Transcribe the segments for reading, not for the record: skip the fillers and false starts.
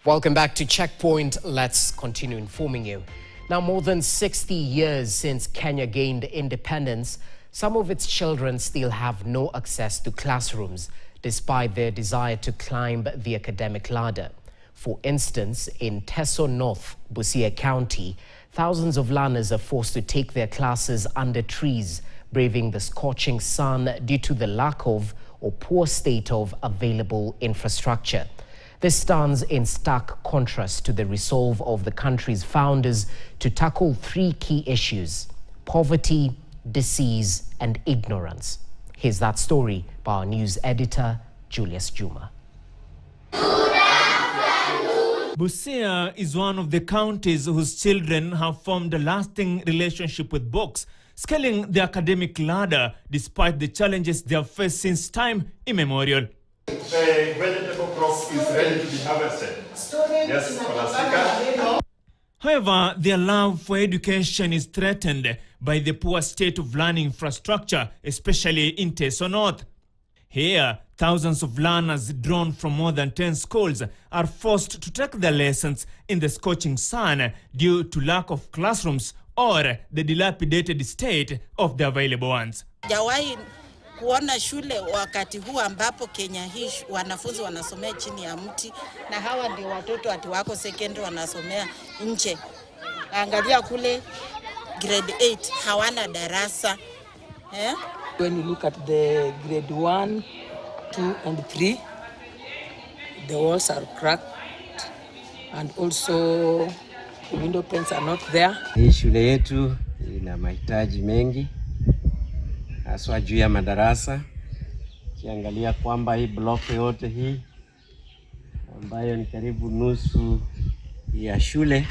Welcome back to Checkpoint. Let's continue informing you. Now, more than 60 years since Kenya gained independence, some of its children still have no access to classrooms, despite their desire to climb the academic ladder. For instance, in Teso North, Busia County, thousands of learners are forced to take their classes under trees, braving the scorching sun due to the lack of or poor state of available infrastructure. This stands in stark contrast to the resolve of the country's founders to tackle three key issues: poverty, disease, and ignorance. Here's that story by our news editor, Julius Juma. Busia is one of the counties whose children have formed a lasting relationship with books, scaling the academic ladder despite the challenges they have faced since time immemorial. The vegetable crop is ready to be harvested. Yes, Scholastica. However, their love for education is threatened by the poor state of learning infrastructure, especially in Teso North. Here, thousands of learners drawn from more than 10 schools are forced to take their lessons in the scorching sun due to lack of classrooms or the dilapidated state of the available ones. Kuona shule wakati huu ambapo Kenya hii wanafunzi wanasomea chini ya mti, na hawa ndio watoto ati wako secondary wanasomea nje. Angalia kule grade 8 hawana darasa. When you look at the grade 1, 2 and 3, the walls are cracked and also the window panes are not there. Hii shule yetu ina mahitaji mengi, haswa juu ya madarasa. Kiangalia kwamba hii block yote hii ambayo ni karibu nusu ya shule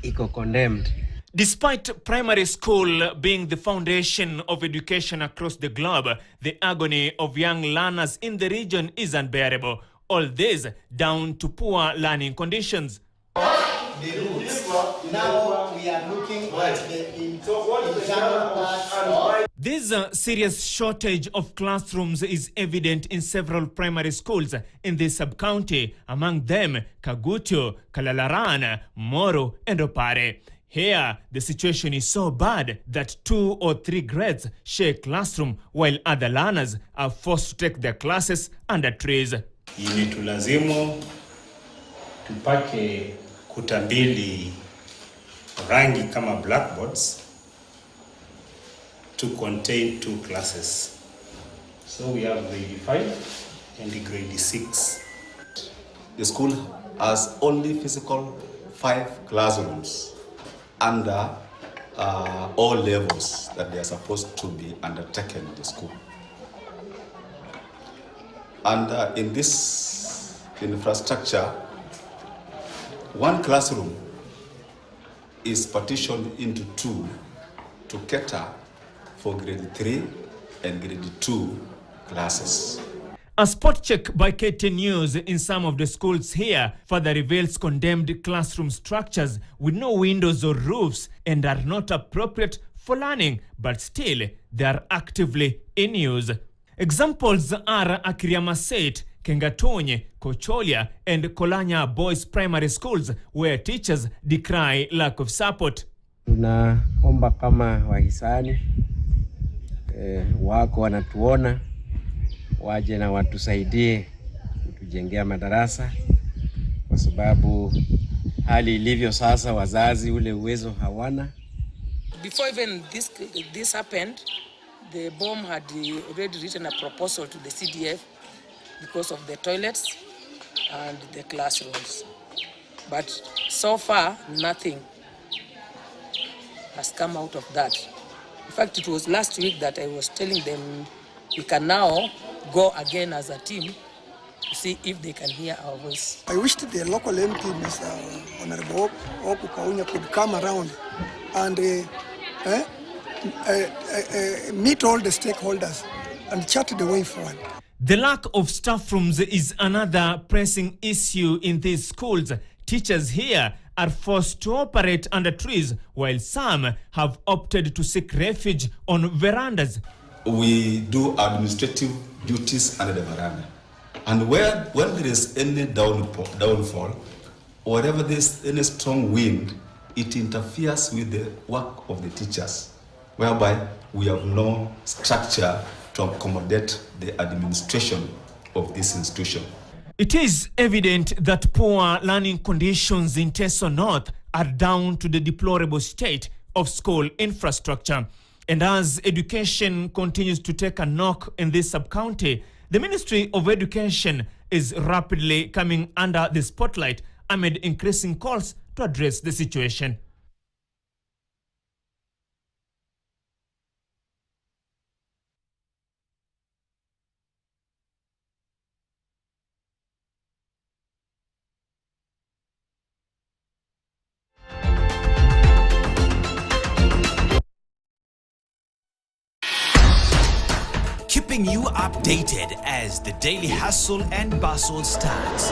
iko condemned. Despite primary school being the foundation of education across the globe, the agony of young learners in the region is unbearable. All this down to poor learning conditions. The roots. Now we are looking at the internal parts. This serious shortage of classrooms is evident in several primary schools in this sub-county, among them Kagutu, Kalalaran, Moro and Opare. Here, the situation is so bad that 2 or 3 grades share classroom, while other learners are forced to take their classes under trees. Imetulazimu tupake kuta mbili rangi kama blackboards to contain 2 classes. So we have grade 5 and grade 6. The school has only physical 5 classrooms under all levels that they are supposed to be undertaken in the school. And in this infrastructure, 1 classroom is partitioned into 2 to cater for grade 3 and grade 2 classes. A spot check by KT News in some of the schools here further reveals condemned classroom structures with no windows or roofs and are not appropriate for learning, but still they are actively in use. Examples are Akiriamaset, Kengatonye, Kocholia and Kolanya Boys Primary Schools, where teachers decry lack of support. Tunaomba kama wahisani wako wanatuona, waje na watusaidie kutujengea madarasa, kwa sababu hali ilivyo sasa wazazi ule uwezo hawana. Before even this happened, the BOM had already written a proposal to the CDF because of the toilets and the classrooms. But so far, nothing has come out of that. In fact, it was last week that I was telling them we can now go again as a team to see if they can hear our voice. I wish the local MP, Mr. Honorable Oku Kaunya, could come around and meet all the stakeholders and chart the way forward. The lack of staff rooms is another pressing issue in these schools. Teachers here are forced to operate under trees, while some have opted to seek refuge on verandas. We do administrative duties under the veranda. And when there is any downfall, or wherever there's any strong wind, it interferes with the work of the teachers, whereby we have no structure to accommodate the administration of this institution. It is evident that poor learning conditions in Teso North are down to the deplorable state of school infrastructure. And as education continues to take a knock in this sub-county, the Ministry of Education is rapidly coming under the spotlight amid increasing calls to address the situation. Keeping you updated as the daily hustle and bustle starts.